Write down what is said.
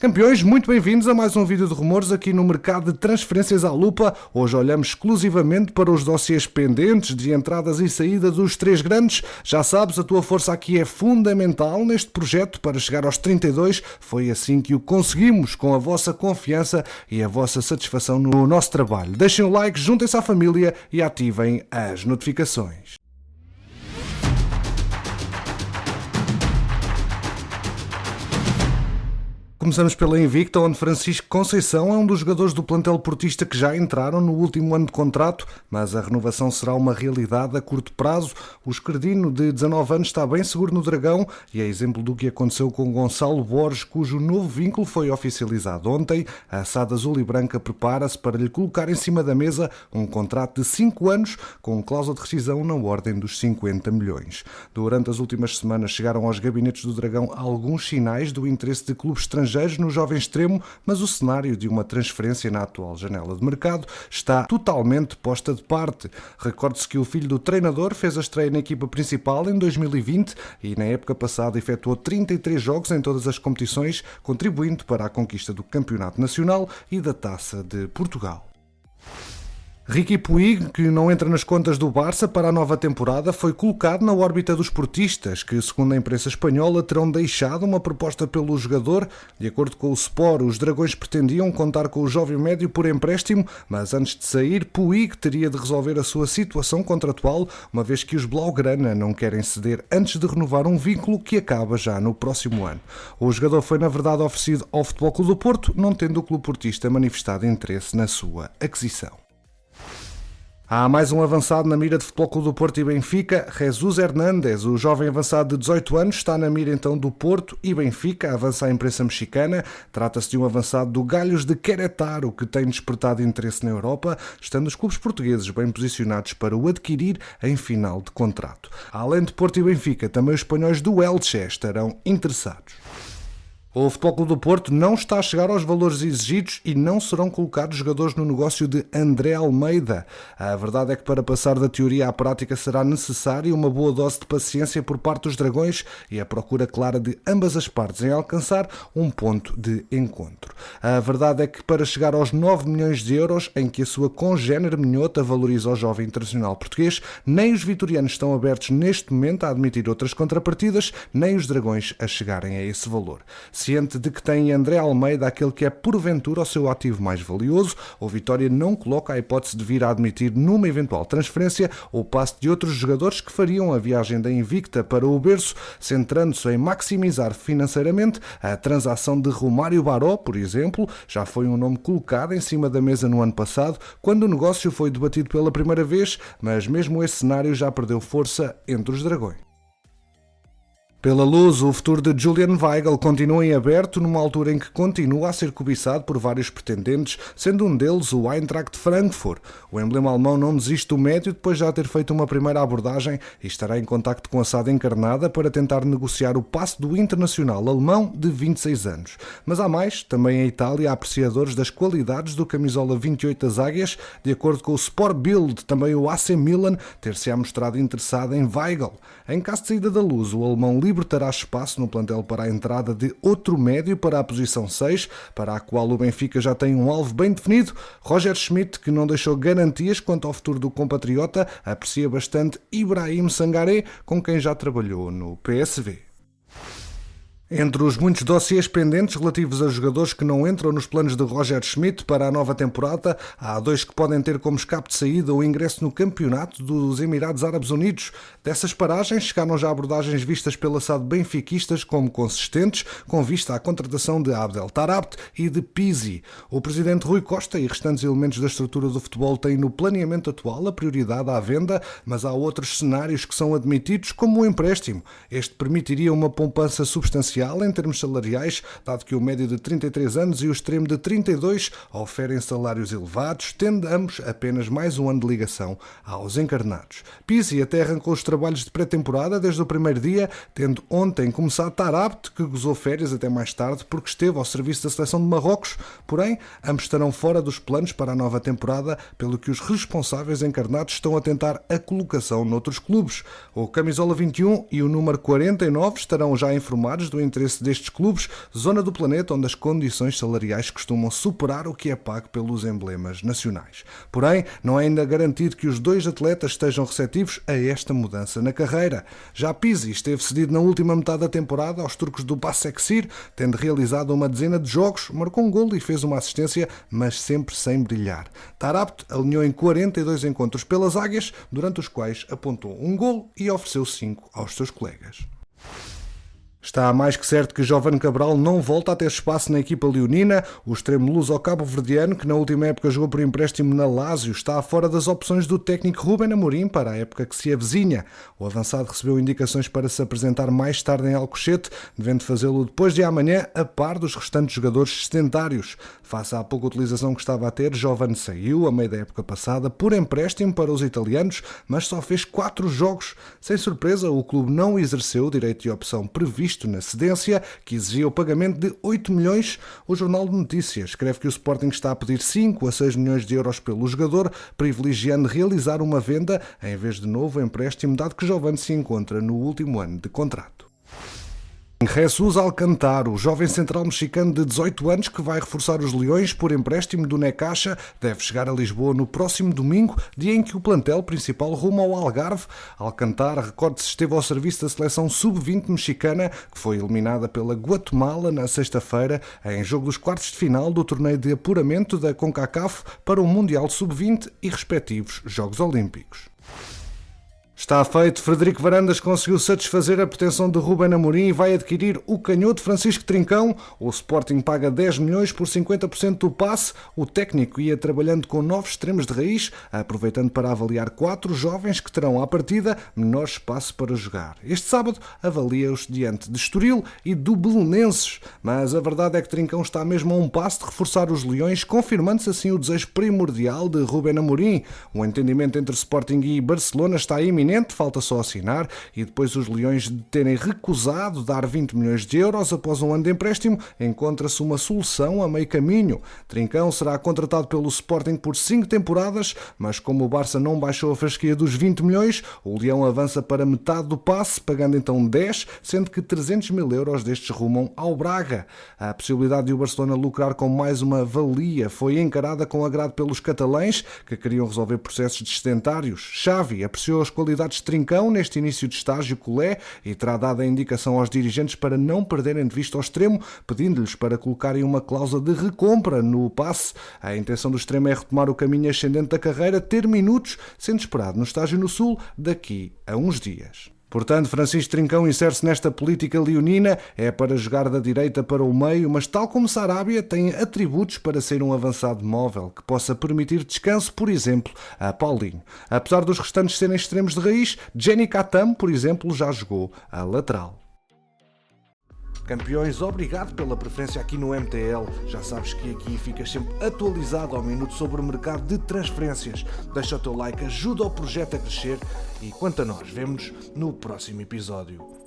Campeões, muito bem-vindos a mais um vídeo de rumores aqui no mercado de transferências à lupa. Hoje olhamos exclusivamente para os dossiês pendentes de entradas e saídas dos três grandes. Já sabes, a tua força aqui é fundamental neste projeto para chegar aos 32. Foi assim que o conseguimos, com a vossa confiança e a vossa satisfação no nosso trabalho. Deixem o like, juntem-se à família e ativem as notificações. Começamos pela Invicta, onde Francisco Conceição é um dos jogadores do plantel portista que já entraram no último ano de contrato, mas a renovação será uma realidade a curto prazo. O esquerdino de 19 anos está bem seguro no Dragão e é exemplo do que aconteceu com Gonçalo Borges, cujo novo vínculo foi oficializado ontem. A SAD Azul e Branca prepara-se para lhe colocar em cima da mesa um contrato de 5 anos com cláusula de rescisão na ordem dos 50 milhões. Durante as últimas semanas chegaram aos gabinetes do Dragão alguns sinais do interesse de clubes estrangeiros no jovem extremo, mas o cenário de uma transferência na atual janela de mercado está totalmente posta de parte. Recorde-se que o filho do treinador fez a estreia na equipa principal em 2020 e na época passada efetuou 33 jogos em todas as competições, contribuindo para a conquista do Campeonato Nacional e da Taça de Portugal. Riqui Puig, que não entra nas contas do Barça para a nova temporada, foi colocado na órbita dos portistas, que, segundo a imprensa espanhola, terão deixado uma proposta pelo jogador. De acordo com o Sport, os Dragões pretendiam contar com o jovem médio por empréstimo, mas antes de sair, Puig teria de resolver a sua situação contratual, uma vez que os Blaugrana não querem ceder antes de renovar um vínculo que acaba já no próximo ano. O jogador foi, na verdade, oferecido ao Futebol Clube do Porto, não tendo o clube portista manifestado interesse na sua aquisição. Há mais um avançado na mira de Futebol Clube do Porto e Benfica. Jesus Hernández, o jovem avançado de 18 anos, está na mira então do Porto e Benfica, avança a imprensa mexicana. Trata-se de um avançado do Galhos de Querétaro, que tem despertado interesse na Europa, estando os clubes portugueses bem posicionados para o adquirir em final de contrato. Além de Porto e Benfica, também os espanhóis do Elche estarão interessados. O Futebol Clube do Porto não está a chegar aos valores exigidos e não serão colocados jogadores no negócio de André Almeida. A verdade é que para passar da teoria à prática será necessária uma boa dose de paciência por parte dos Dragões e a procura clara de ambas as partes em alcançar um ponto de encontro. A verdade é que para chegar aos 9 milhões de euros, em que a sua congénere minhota valoriza o jovem internacional português, nem os vitorianos estão abertos neste momento a admitir outras contrapartidas, nem os Dragões a chegarem a esse valor. Ciente de que tem André Almeida aquele que é porventura o seu ativo mais valioso, o Vitória não coloca a hipótese de vir a admitir numa eventual transferência o passe de outros jogadores que fariam a viagem da Invicta para o berço, centrando-se em maximizar financeiramente a transação de Romário Baró, por exemplo. Já foi um nome colocado em cima da mesa no ano passado, quando o negócio foi debatido pela primeira vez, mas mesmo esse cenário já perdeu força entre os Dragões. Pela Luz, o futuro de Julian Weigl continua em aberto numa altura em que continua a ser cobiçado por vários pretendentes, sendo um deles o Eintracht Frankfurt. O emblema alemão não desiste do médio depois de já ter feito uma primeira abordagem e estará em contacto com a SAD encarnada para tentar negociar o passe do internacional alemão de 26 anos. Mas há mais, também em Itália há apreciadores das qualidades do camisola 28 das Águias. De acordo com o Sport Bild, também o AC Milan ter-se-á mostrado interessado em Weigl. Em caso de saída da Luz, o alemão libertará espaço no plantel para a entrada de outro médio para a posição 6, para a qual o Benfica já tem um alvo bem definido. Roger Schmidt, que não deixou garantias quanto ao futuro do compatriota, aprecia bastante Ibrahim Sangaré, com quem já trabalhou no PSV. Entre os muitos dossiês pendentes relativos a jogadores que não entram nos planos de Roger Schmidt para a nova temporada, há dois que podem ter como escape de saída o ingresso no campeonato dos Emirados Árabes Unidos. Dessas paragens chegaram já abordagens vistas pela SAD benfiquistas como consistentes, com vista à contratação de Abdel Tarabt e de Pizzi. O presidente Rui Costa e restantes elementos da estrutura do futebol têm no planeamento atual a prioridade à venda, mas há outros cenários que são admitidos, como o empréstimo. Este permitiria uma poupança substancial em termos salariais, dado que o médio de 33 anos e o extremo de 32 oferem salários elevados, tendo ambos apenas mais um ano de ligação aos encarnados. Pizzi até arrancou os trabalhos de pré-temporada desde o primeiro dia, tendo ontem começado Tarabt, que gozou férias até mais tarde porque esteve ao serviço da seleção de Marrocos. Porém, ambos estarão fora dos planos para a nova temporada, pelo que os responsáveis encarnados estão a tentar a colocação noutros clubes. O camisola 21 e o número 49 estarão já informados do interesse destes clubes, zona do planeta onde as condições salariais costumam superar o que é pago pelos emblemas nacionais. Porém, não é ainda garantido que os dois atletas estejam receptivos a esta mudança na carreira. Já Pizzi esteve cedido na última metade da temporada aos turcos do Başakşehir, tendo realizado uma dezena de jogos, marcou um golo e fez uma assistência, mas sempre sem brilhar. Taarabt alinhou em 42 encontros pelas Águias, durante os quais apontou um golo e ofereceu 5 aos seus colegas. Está mais que certo que Jovane Cabral não volta a ter espaço na equipa leonina. O extremo luso-cabo-verdiano, que na última época jogou por empréstimo na Lazio, está fora das opções do técnico Ruben Amorim para a época que se avizinha. O avançado recebeu indicações para se apresentar mais tarde em Alcochete, devendo fazê-lo depois de amanhã, a par dos restantes jogadores sedentários. Face à pouca utilização que estava a ter, Jovane saiu, a meio da época passada, por empréstimo para os italianos, mas só fez 4 jogos. Sem surpresa, o clube não exerceu o direito de opção previsto na cedência, que exigia o pagamento de 8 milhões. O Jornal de Notícias escreve que o Sporting está a pedir 5 a 6 milhões de euros pelo jogador, privilegiando realizar uma venda em vez de novo empréstimo, dado que Jovane se encontra no último ano de contrato. Jesus Alcantara, o jovem central mexicano de 18 anos que vai reforçar os Leões por empréstimo do Necaxa, deve chegar a Lisboa no próximo domingo, dia em que o plantel principal rumo ao Algarve. Alcantara, recorde-se, esteve ao serviço da seleção sub-20 mexicana, que foi eliminada pela Guatemala na sexta-feira, em jogo dos quartos de final do torneio de apuramento da CONCACAF para o Mundial Sub-20 e respectivos Jogos Olímpicos. Está feito, Frederico Varandas conseguiu satisfazer a pretensão de Ruben Amorim e vai adquirir o canhoto Francisco Trincão. O Sporting paga 10 milhões por 50% do passe. O técnico ia trabalhando com 9 extremos de raiz, aproveitando para avaliar 4 jovens que terão à partida menor espaço para jogar. Este sábado avalia-os diante de Estoril e do Belenenses, mas a verdade é que Trincão está mesmo a um passo de reforçar os Leões, confirmando-se assim o desejo primordial de Ruben Amorim. O entendimento entre Sporting e Barcelona está iminente, falta só assinar, e depois os Leões de terem recusado dar 20 milhões de euros após um ano de empréstimo, encontra-se uma solução a meio caminho. Trincão será contratado pelo Sporting por 5 temporadas, mas como o Barça não baixou a fasquia dos 20 milhões, o Leão avança para metade do passe, pagando então 10, sendo que 300 mil euros destes rumam ao Braga. A possibilidade de o Barcelona lucrar com mais uma valia foi encarada com agrado pelos catalães, que queriam resolver processos descentários. Xavi apreciou as qualidades de Trincão neste início de estágio culé e terá dado a indicação aos dirigentes para não perderem de vista ao extremo, pedindo-lhes para colocarem uma cláusula de recompra no passe. A intenção do extremo é retomar o caminho ascendente da carreira, ter minutos, sendo esperado no estágio no Sul daqui a uns dias. Portanto, Francisco Trincão insere-se nesta política leonina, é para jogar da direita para o meio, mas tal como Sarabia tem atributos para ser um avançado móvel, que possa permitir descanso, por exemplo, a Paulinho. Apesar dos restantes serem extremos de raiz, Jenny Katam, por exemplo, já jogou a lateral. Campeões, obrigado pela preferência aqui no MTL. Já sabes que aqui ficas sempre atualizado ao minuto sobre o mercado de transferências. Deixa o teu like, ajuda o projeto a crescer e quanto a nós, vemo-nos no próximo episódio.